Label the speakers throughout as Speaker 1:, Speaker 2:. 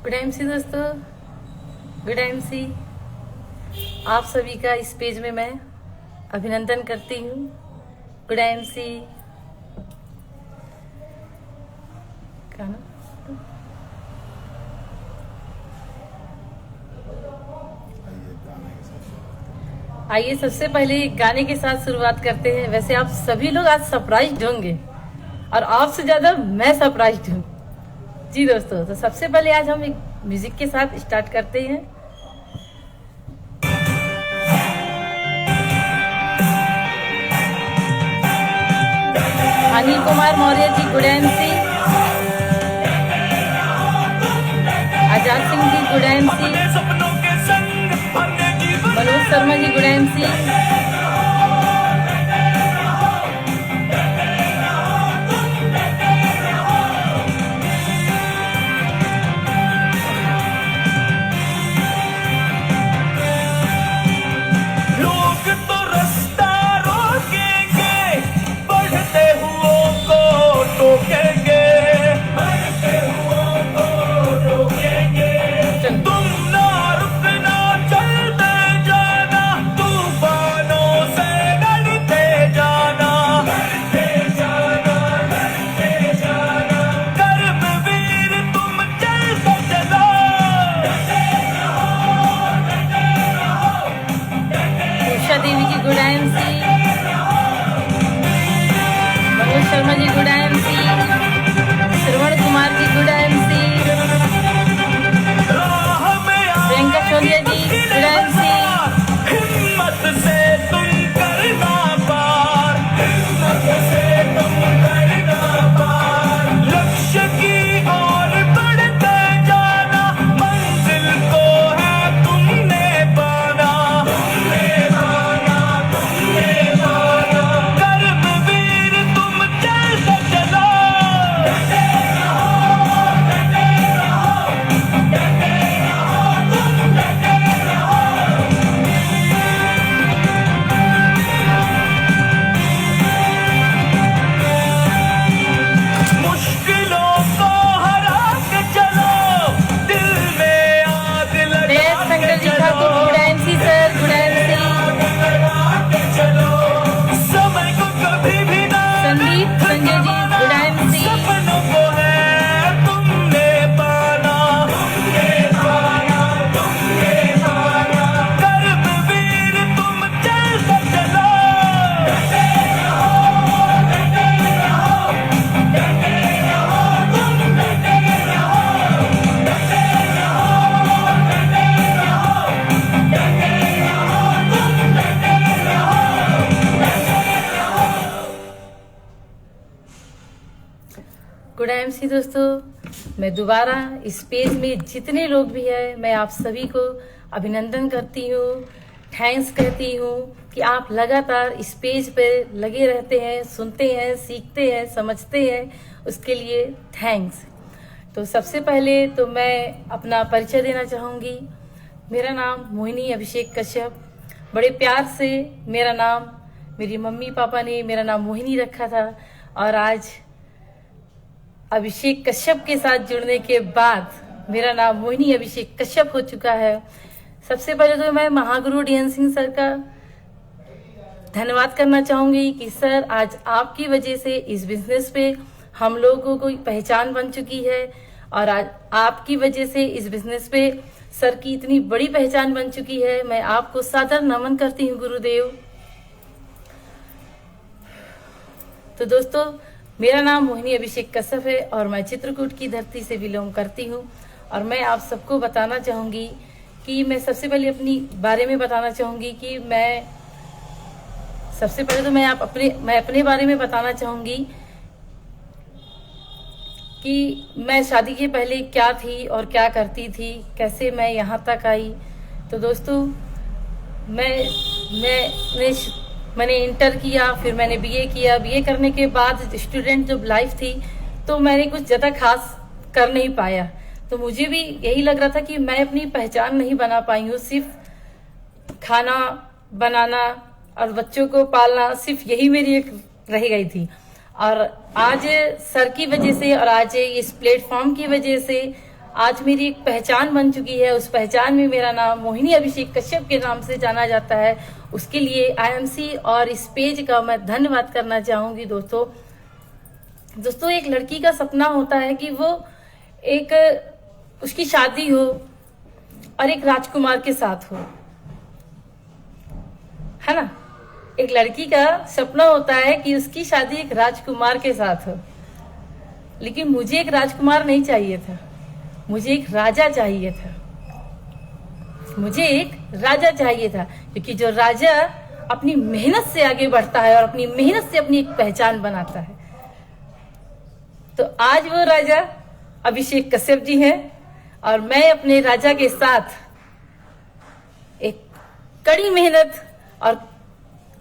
Speaker 1: Good MC दोस्तों, good MC आप सभी का इस पेज में मैं अभिनंदन करती हूँ। गुड एमसी आइए सबसे पहले गाने के साथ शुरुआत करते हैं। वैसे आप सभी लोग आज सरप्राइज्ड होंगे और आपसे ज्यादा मैं सरप्राइज्ड हूँ जी दोस्तों। तो सबसे पहले आज हम एक म्यूजिक के साथ स्टार्ट करते हैं। Anil Kumar Maurya ji good MC, Azad Singh ji good MC, Manoj Sharma ji good MC, देवी जी good MC, Manoj Sharma ji good MC, Shravan Kumar ji good MC, Priyanka चोलिया जी गुड एमसी, लक्ष्य की ओर बढ़ते जाना, मंजिल को है तुमने पाना, कर्मवीर तुम जैसे चलो, मुश्किलों को हरा के चलो, दिल में आग लगा के चलो, good MC sir, good MC, समय को कभी भी ना संदीप संजय जी गुड एमसी, सपनों को है तुमने पाना, कर्मवीर तुम जैसे चलो, गुड एमसी दोस्तों। मैं दोबारा इस पेज में जितने लोग भी हैं, मैं आप सभी को अभिनंदन करती हूँ, थैंक्स कहती हूँ कि आप लगातार इस पेज पे लगे रहते हैं, सुनते हैं, सीखते हैं, समझते हैं, उसके लिए थैंक्स। तो सबसे पहले तो मैं अपना परिचय देना चाहूँगी। मेरा नाम मोहिनी अभिषेक कश्यप, बड़े प्यार से मेरा नाम मेरी मम्मी पापा ने मेरा नाम मोहिनी रखा था और आज अभिषेक कश्यप के साथ जुड़ने के बाद मेरा नाम मोहिनी अभिषेक कश्यप हो चुका है। सबसे पहले तो मैं महागुरु DN सिंह सर का धन्यवाद करना चाहूंगी कि सर आज आपकी वजह से इस बिजनेस पे हम लोगों को पहचान बन चुकी है और आज आपकी वजह से इस बिजनेस पे सर की इतनी बड़ी पहचान बन चुकी है। मैं आपको सादर नमन करती हूँ गुरुदेव। तो दोस्तों मेरा नाम मोहिनी अभिषेक कश्यप है और मैं चित्रकूट की धरती से बिलोंग करती हूँ और मैं आप सबको बताना चाहूंगी कि मैं सबसे पहले अपनी बारे में बताना चाहूंगी कि मैं सबसे पहले तो मैं अपने बारे में बताना चाहूंगी कि मैं शादी के पहले क्या थी और क्या करती थी, कैसे मैं यहाँ तक आई। तो दोस्तों मैंने इंटर किया, फिर मैंने बीए किया। बीए करने के बाद स्टूडेंट जब लाइफ थी तो मैंने कुछ ज़्यादा खास कर नहीं पाया। तो मुझे भी यही लग रहा था कि मैं अपनी पहचान नहीं बना पाई हूँ, सिर्फ खाना बनाना और बच्चों को पालना, सिर्फ यही मेरी एक रह गई थी। और आज सर की वजह से और आज इस प्लेटफॉर्म की वजह से आज मेरी एक पहचान बन चुकी है। उस पहचान में मेरा नाम मोहिनी अभिषेक कश्यप के नाम से जाना जाता है। उसके लिए आईएमसी और इस पेज का मैं धन्यवाद करना चाहूंगी। दोस्तों एक लड़की का सपना होता है कि वो उसकी शादी हो और एक राजकुमार के साथ हो, है ना। एक लड़की का सपना होता है कि उसकी शादी एक राजकुमार के साथ हो, लेकिन मुझे एक राजकुमार नहीं चाहिए था, मुझे एक राजा चाहिए था। मुझे एक राजा चाहिए था, क्योंकि जो राजा अपनी मेहनत से आगे बढ़ता है और अपनी मेहनत से अपनी एक पहचान बनाता है। तो आज वो राजा अभिषेक कश्यप जी हैं और मैं अपने राजा के साथ एक कड़ी मेहनत और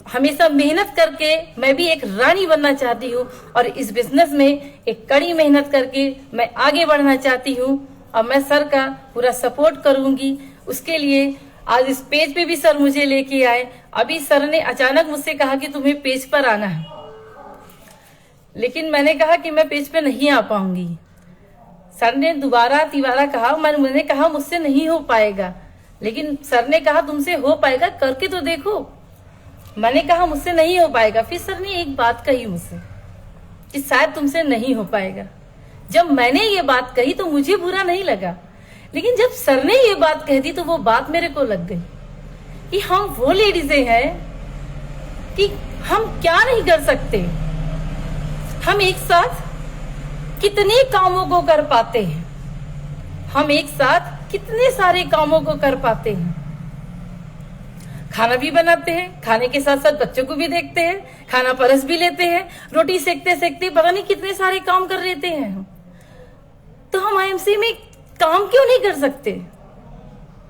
Speaker 1: हमेशा मेहनत करके मैं भी एक रानी बनना चाहती हूँ और इस बिजनेस में एक कड़ी मेहनत करके मैं आगे बढ़ना चाहती हूँ और मैं सर का पूरा सपोर्ट करूंगी। उसके लिए आज इस पेज पे भी सर मुझे लेके आए। अभी सर ने अचानक मुझसे कहा कि तुम्हें पेज पर आना है, लेकिन मैंने कहा कि मैं पेज पे नहीं आ पाऊंगी। सर ने दोबारा तिबारा कहा, मैंने कहा मुझसे नहीं हो पाएगा, लेकिन सर ने कहा तुमसे हो पाएगा, करके तो देखो। मैंने कहा मुझसे नहीं हो पाएगा। फिर सर ने एक बात कही मुझसे कि शायद तुमसे नहीं हो पाएगा। जब मैंने ये बात कही तो मुझे बुरा नहीं लगा, लेकिन जब सर ने ये बात कह दी तो वो बात मेरे को लग गई कि हम वो लेडीजें हैं कि हम क्या नहीं कर सकते। हम एक साथ कितने कामों को कर पाते हैं, हम एक साथ कितने सारे कामों को कर पाते हैं। खाना भी बनाते हैं, खाने के साथ साथ बच्चों को भी देखते हैं, खाना परस भी लेते हैं, रोटी सेकते सेकते पता नहीं कितने सारे काम कर लेते हैं। तो हम आईएमसी में काम क्यों नहीं कर सकते?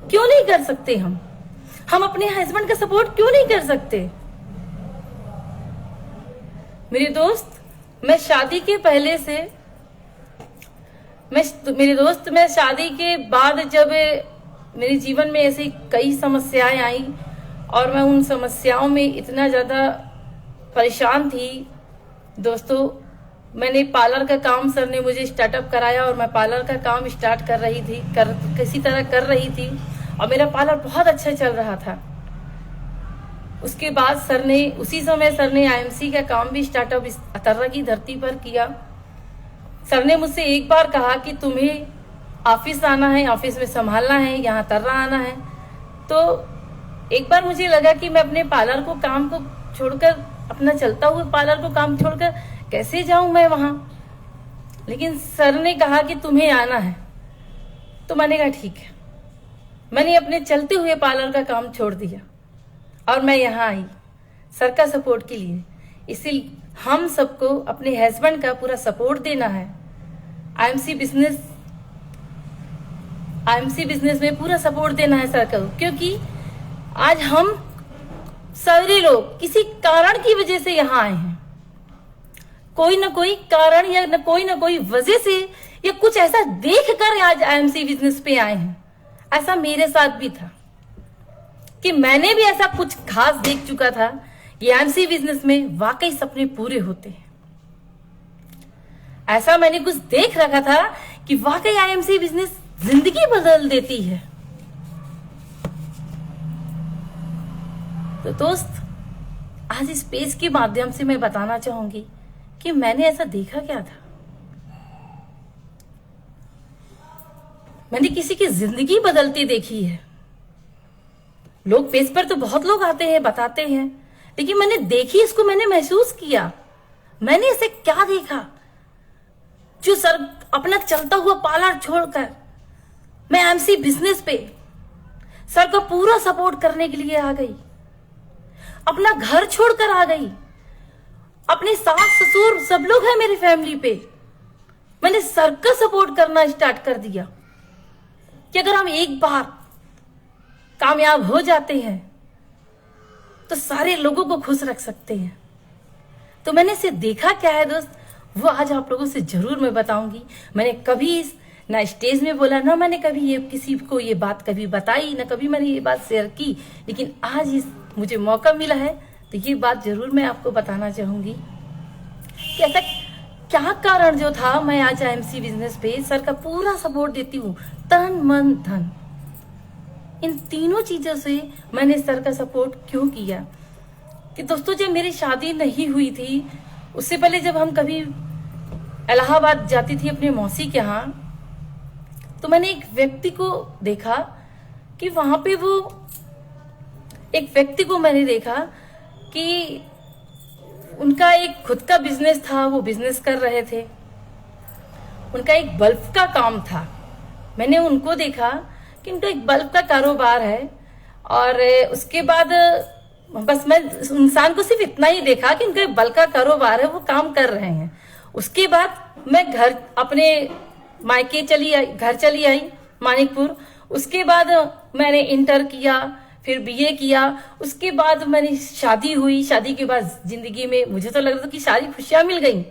Speaker 1: क्यों नहीं कर सकते? हम अपने हस्बैंड का सपोर्ट क्यों नहीं कर सकते? मेरे दोस्त, मैं शादी के पहले से मैं शादी के बाद जब मेरे जीवन में ऐसी कई समस्याएं आई और मैं उन समस्याओं में इतना ज्यादा परेशान थी। दोस्तों, मैंने पार्लर का काम सर ने मुझे स्टार्टअप कराया और मैं पार्लर का काम स्टार्ट कर रही थी, किसी तरह कर रही थी और मेरा पार्लर बहुत अच्छा चल रहा था। उसके बाद उसी समय सर ने आईएमसी का काम भी स्टार्टअप इस अतर्रा की धरती पर किया। सर ने मुझसे एक बार कहा कि तुम्हें ऑफिस आना है, ऑफिस में संभालना है, यहाँ अतर्रा आना है। तो एक बार मुझे लगा कि मैं अपने पार्लर को काम को छोड़कर, अपना चलता हुआ पार्लर को काम छोड़कर कैसे जाऊं मैं वहां। लेकिन सर ने कहा कि तुम्हें आना है, तो मैंने कहा ठीक है। मैंने अपने चलते हुए पार्लर का काम छोड़ दिया और मैं यहाँ आई सर का सपोर्ट के लिए। इसीलिए हम सबको अपने हस्बैंड का पूरा सपोर्ट देना है। आईएमसी बिजनेस में पूरा सपोर्ट देना है सर को, क्योंकि आज हम सारे लोग किसी कारण की वजह से यहाँ आए हैं। कोई ना कोई कारण या न कोई वजह से या कुछ ऐसा देख कर आज आईएमसी बिजनेस पे आए हैं। ऐसा मेरे साथ भी था कि मैंने भी ऐसा कुछ खास देख चुका था कि आईएमसी बिजनेस में वाकई सपने पूरे होते हैं। ऐसा मैंने कुछ देख रखा था कि वाकई आईएमसी बिजनेस जिंदगी बदल देती है। तो दोस्त, आज इस पेज के माध्यम से मैं बताना चाहूंगी कि मैंने ऐसा देखा क्या था। मैंने किसी की जिंदगी बदलती देखी है। लोग पेज पर तो बहुत लोग आते हैं, बताते हैं, लेकिन मैंने देखी, इसको मैंने महसूस किया। मैंने ऐसे क्या देखा जो सर अपना चलता हुआ पार्लर छोड़कर मैं आईएमसी बिजनेस पे सर को पूरा सपोर्ट करने के लिए आ गई, अपना घर छोड़कर आ गई। अपने सास ससुर सब लोग हैं मेरी फैमिली पे, मैंने सर का सपोर्ट करना स्टार्ट कर दिया कि अगर हम एक बार कामयाब हो जाते हैं तो सारे लोगों को खुश रख सकते हैं। तो मैंने इसे देखा क्या है दोस्त, वो आज आप लोगों से जरूर मैं बताऊंगी। मैंने कभी ना स्टेज में बोला, ना मैंने कभी ये किसी को ये बात कभी बताई, ना कभी मैंने ये बात शेयर की, लेकिन आज मुझे मौका मिला है तो ये बात जरूर मैं आपको बताना चाहूंगी कि ऐसा क्या कारण जो था मैं आज आईएमसी बिजनेस पे सर का पूरा सपोर्ट देती हूँ, तन मन धन। इन तीनों चीजों से मैंने सर का सपोर्ट क्यों किया कि दोस्तों, जब मेरी शादी नहीं हुई थी उससे पहले जब हम कभी इलाहाबाद जाती थी अपने मौसी के यहाँ, तो मैंने एक व्यक्ति को देखा कि वहां पे वो एक व्यक्ति को मैंने देखा कि उनका एक खुद का बिजनेस था, वो बिजनेस कर रहे थे, उनका एक बल्ब का काम था। मैंने उनको देखा कि उनका एक बल्ब का कारोबार है और उसके बाद बस मैं इंसान को सिर्फ इतना ही देखा कि उनका एक बल्ब का कारोबार है, वो काम कर रहे हैं। उसके बाद मैं घर अपने मायके घर चली आई मानिकपुर। उसके बाद मैंने इंटर किया, फिर बीए किया। उसके बाद मैंने शादी हुई। शादी के बाद जिंदगी में मुझे तो लग रहा था कि सारी खुशियां मिल गई,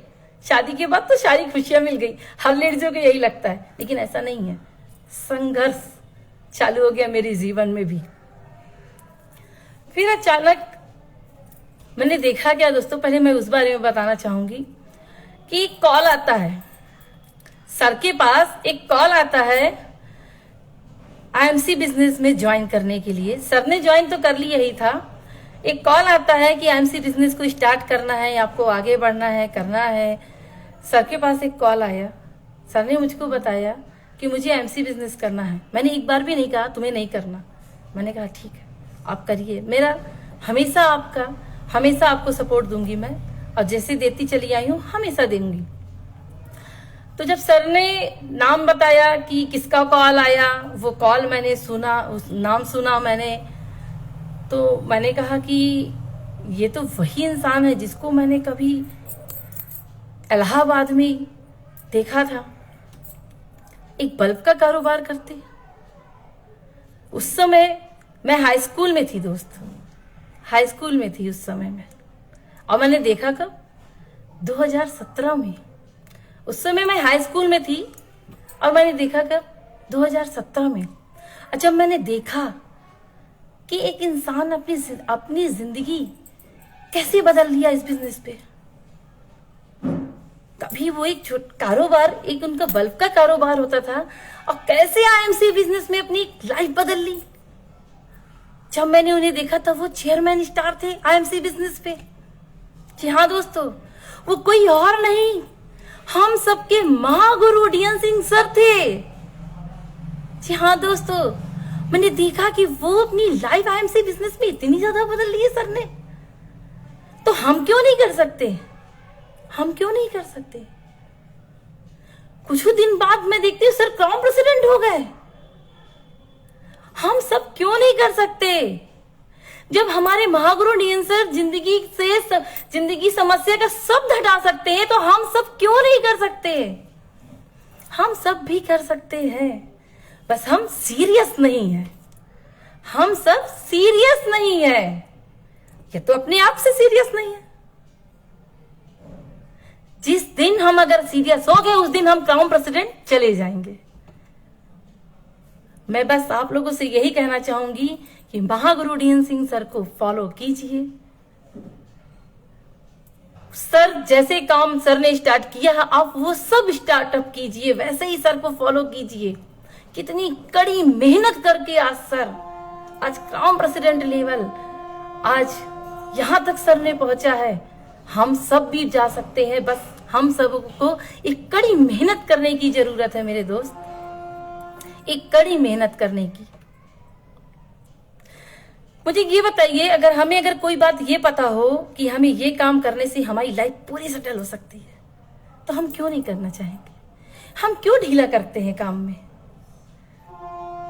Speaker 1: शादी के बाद तो सारी खुशियां मिल गई, हर लड़कियों को यही लगता है, लेकिन ऐसा नहीं है। संघर्ष चालू हो गया मेरे जीवन में भी। फिर अचानक मैंने देखा क्या दोस्तों, पहले मैं उस बारे में बताना चाहूंगी कि कॉल आता है सर के पास, एक कॉल आता है आईएमसी बिजनेस में ज्वाइन करने के लिए। सर ने ज्वाइन तो कर लिया ही था, एक कॉल आता है कि आईएमसी बिजनेस को स्टार्ट करना है, आपको आगे बढ़ना है, करना है। सर के पास एक कॉल आया, सर ने मुझको बताया कि मुझे आईएमसी बिजनेस करना है। मैंने एक बार भी नहीं कहा तुम्हें नहीं करना, मैंने कहा ठीक है आप करिए, मेरा हमेशा आपको सपोर्ट दूंगी मैं, और जैसे देती चली आई हूँ हमेशा दूंगी। तो जब सर ने नाम बताया कि किसका कॉल आया, वो कॉल मैंने सुना, उस नाम सुना मैंने, तो मैंने कहा कि ये तो वही इंसान है जिसको मैंने कभी इलाहाबाद में देखा था, एक बल्ब का कारोबार करते। उस समय मैं हाई स्कूल में थी दोस्त, हाई स्कूल में थी उस समय में, और मैंने देखा कब 2017 में। उस समय मैं हाई स्कूल में थी और मैंने देखा कब 2017 में। जब मैंने देखा कि एक इंसान अपनी जिंदगी कैसे बदल लिया इस बिजनेस पे। कभी वो एक कारोबार, एक उनका बल्ब का कारोबार होता था, और कैसे आईएमसी बिजनेस में अपनी लाइफ बदल ली। जब मैंने उन्हें देखा तब वो चेयरमैन स्टार थे आईएमसी बिजनेस पे। जी हाँ दोस्तों, वो कोई और नहीं, हम सबके महागुरु डीएन सिंह सर थे। जी हाँ दोस्तों, मैंने देखा कि वो अपनी लाइफ आईएमसी बिजनेस में इतनी ज्यादा बदल ली है सर ने, तो हम क्यों नहीं कर सकते, हम क्यों नहीं कर सकते। कुछ दिन बाद मैं देखती हूँ सर क्राउन प्रेसिडेंट हो गए। हम सब क्यों नहीं कर सकते। जब हमारे महागुरु डीएन सर जिंदगी समस्या का सब हटा सकते हैं, तो हम सब क्यों नहीं कर सकते। हम सब भी कर सकते हैं, बस हम सीरियस नहीं है। हम सब सीरियस नहीं है, ये तो अपने आप से सीरियस नहीं है। जिस दिन हम अगर सीरियस हो गए उस दिन हम क्राउन प्रेसिडेंट चले जाएंगे। मैं बस आप लोगों से यही कहना चाहूंगी कि महागुरु डीएन सिंह सर को फॉलो कीजिए। सर जैसे काम सर ने स्टार्ट किया है, आप वो सब स्टार्टअप कीजिए, वैसे ही सर को फॉलो कीजिए। कितनी कड़ी मेहनत करके आज क्राउन प्रेसिडेंट लेवल, आज यहां तक सर ने पहुंचा है। हम सब भी जा सकते हैं, बस हम सबको एक कड़ी मेहनत करने की जरूरत है मेरे दोस्त, एक कड़ी मेहनत करने की। मुझे ये बताइए, अगर कोई बात ये पता हो कि हमें ये काम करने से हमारी लाइफ पूरी सेटल हो सकती है, तो हम क्यों नहीं करना चाहेंगे। हम क्यों ढीला करते हैं काम में।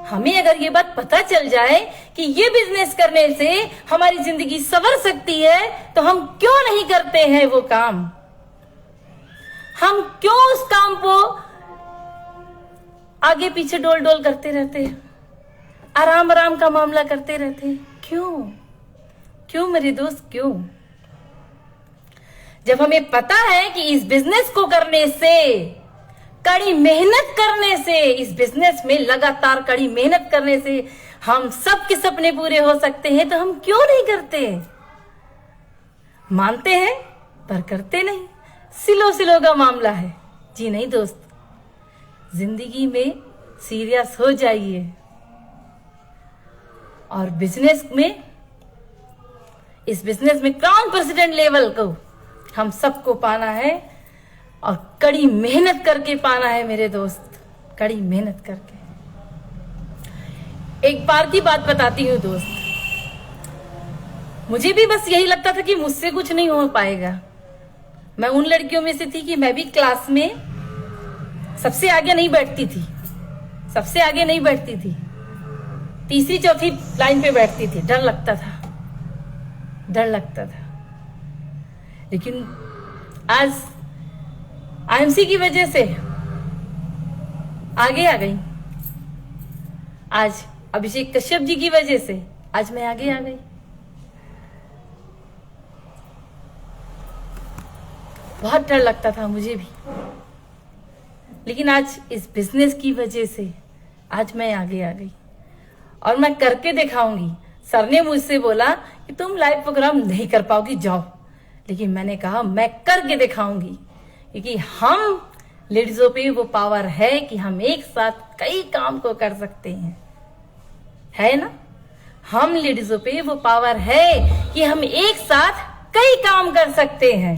Speaker 1: हमें अगर ये बात पता चल जाए कि ये बिजनेस करने से हमारी जिंदगी संवर सकती है, तो हम क्यों नहीं करते हैं वो काम। हम क्यों उस काम को आगे पीछे डोल डोल करते रहते हैं, आराम आराम का मामला करते रहते हैं। क्यों मेरे दोस्त, क्यों। जब हमें पता है कि इस बिजनेस को करने से, कड़ी मेहनत करने से, इस बिजनेस में लगातार कड़ी मेहनत करने से हम सबके सपने पूरे हो सकते हैं, तो हम क्यों नहीं करते। मानते हैं पर करते नहीं, सिलो सिलो का मामला है। जी नहीं दोस्त, जिंदगी में सीरियस हो जाइए। और बिजनेस में, इस बिजनेस में क्राउन प्रेसिडेंट लेवल को हम सबको पाना है और कड़ी मेहनत करके पाना है मेरे दोस्त, कड़ी मेहनत करके। एक बार की बात बताती हूँ दोस्त, मुझे भी बस यही लगता था कि मुझसे कुछ नहीं हो पाएगा। मैं उन लड़कियों में से थी कि मैं भी क्लास में सबसे आगे नहीं बैठती थी, सबसे आगे नहीं बैठती थी, तीसरी चौथी लाइन पे बैठती थी। डर लगता था, डर लगता था। लेकिन आज आईएमसी की वजह से आगे आ गई। आज अभिषेक कश्यप जी की वजह से आज मैं आगे आ गई। बहुत डर लगता था मुझे भी, लेकिन आज इस बिजनेस की वजह से आज मैं आगे आ गई और मैं करके दिखाऊंगी। सर ने मुझसे बोला कि तुम लाइव प्रोग्राम नहीं कर पाओगी, जाओ, लेकिन मैंने कहा मैं करके दिखाऊंगी, क्योंकि हम लेडीजों पे वो पावर है कि हम एक साथ कई काम को कर सकते हैं, है ना। हम लेडीजों पे वो पावर है कि हम एक साथ कई काम कर सकते हैं।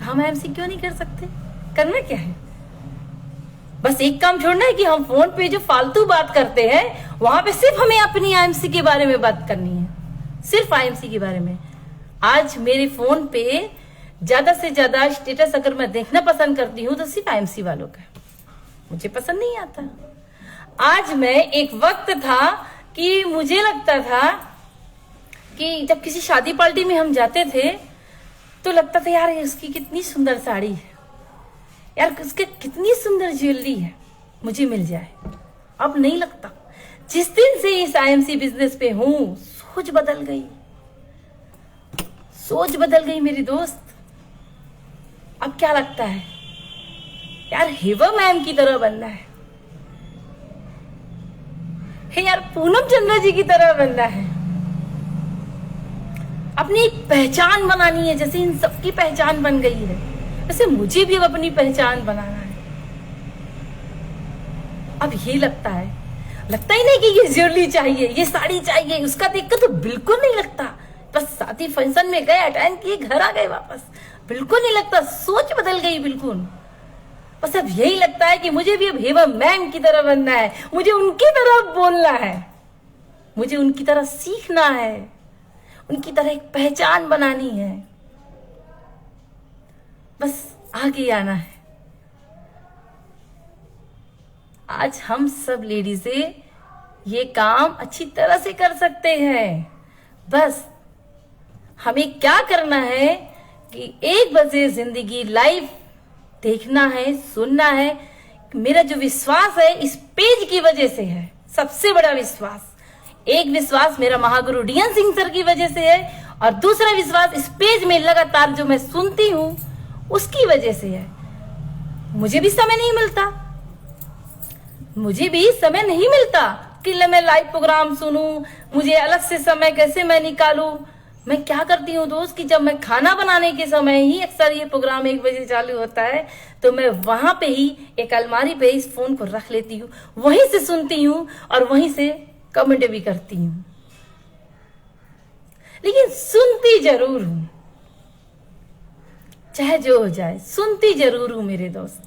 Speaker 1: हम एमसी क्यों नहीं कर सकते? करना क्या है? बस एक काम छोड़ना है कि हम फोन पे जो फालतू बात करते हैं वहां पे सिर्फ हमें अपनी आईएमसी के बारे में बात करनी है, सिर्फ आईएमसी के बारे में। आज मेरे फोन पे ज्यादा से ज्यादा स्टेटस अगर मैं देखना पसंद करती हूँ तो सिर्फ आईएमसी वालों का, मुझे पसंद नहीं आता। आज मैं, एक वक्त था कि मुझे लगता था कि जब किसी शादी पार्टी में हम जाते थे तो लगता था यार उसकी कितनी सुंदर साड़ी है, यार उसके कितनी सुंदर ज्वेलरी है, मुझे मिल जाए। अब नहीं लगता। जिस दिन से इस आईएमसी बिजनेस पे हूं, सोच बदल गई, सोच बदल गई मेरी दोस्त। अब क्या लगता है यार, हेवा मैम की तरह बनना है यार, पूनम चंद्रा जी की तरह बनना है, अपनी एक पहचान बनानी है। जैसे इन सबकी पहचान बन गई है, वैसे मुझे भी अब अपनी पहचान बनाना है। अब ये लगता ही नहीं कि ये ज्वेलरी चाहिए, ये साड़ी चाहिए, उसका देखकर तो बिल्कुल नहीं लगता। बस शादी फंक्शन में गए, अटेंड किए, घर आ गए वापस, बिल्कुल नहीं लगता। सोच बदल गई बिल्कुल। बस अब यही लगता है कि मुझे भी अब हेमा मैम की तरह बनना है, मुझे उनकी तरह बोलना है, मुझे उनकी तरह सीखना है, उनकी तरह एक पहचान बनानी है, बस आगे आना है। आज हम सब लेडीजें ये काम अच्छी तरह से कर सकते हैं। बस हमें क्या करना है कि 1 बजे जिंदगी लाइव देखना है, सुनना है। मेरा जो विश्वास है इस पेज की वजह से है, सबसे बड़ा विश्वास। एक विश्वास मेरा महागुरु डीएन सिंह सर की वजह से है और दूसरा विश्वास इस पेज में लगातार जो मैं सुनती हूं उसकी वजह से है। मुझे भी समय नहीं मिलता, मुझे भी समय नहीं मिलता कि मैं लाइव प्रोग्राम सुनूं, मुझे अलग से समय कैसे मैं निकालूं। मैं क्या करती हूँ दोस्त कि जब मैं खाना बनाने के समय ही अक्सर ये प्रोग्राम 1 बजे चालू होता है, तो मैं वहां पे ही एक अलमारी पे इस फोन को रख लेती हूँ, वहीं से सुनती हूँ और वहीं से कमेंट भी करती हूँ, लेकिन सुनती जरूर हूं। चाहे जो हो जाए, सुनती जरूर हूं मेरे दोस्त,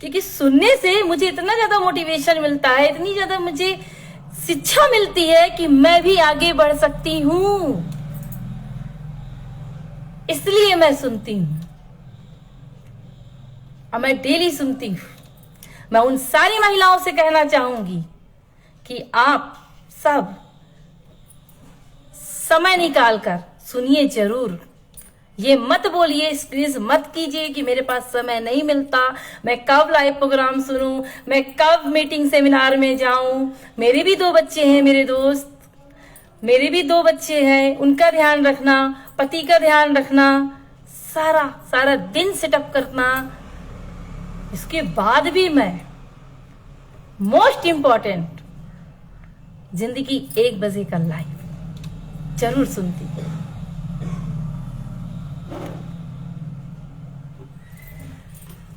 Speaker 1: क्योंकि सुनने से मुझे इतना ज्यादा मोटिवेशन मिलता है, इतनी ज्यादा मुझे शिक्षा मिलती है कि मैं भी आगे बढ़ सकती हूं। इसलिए मैं सुनती हूं और मैं डेली सुनती हूं। मैं उन सारी महिलाओं से कहना चाहूंगी कि आप सब समय निकालकर सुनिए जरूर। ये मत बोलिए, स्क्रीज मत कीजिए कि मेरे पास समय नहीं मिलता, मैं कब लाइव प्रोग्राम सुनूं, मैं कब मीटिंग सेमिनार में जाऊं। मेरे भी 2 बच्चे हैं मेरे दोस्त, मेरे भी 2 बच्चे हैं, उनका ध्यान रखना, पति का ध्यान रखना, सारा दिन सेटअप करना। इसके बाद भी मैं मोस्ट इंपॉर्टेंट जिंदगी 1 बजे का लाइव जरूर सुनती हूँ।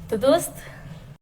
Speaker 1: तो दोस्त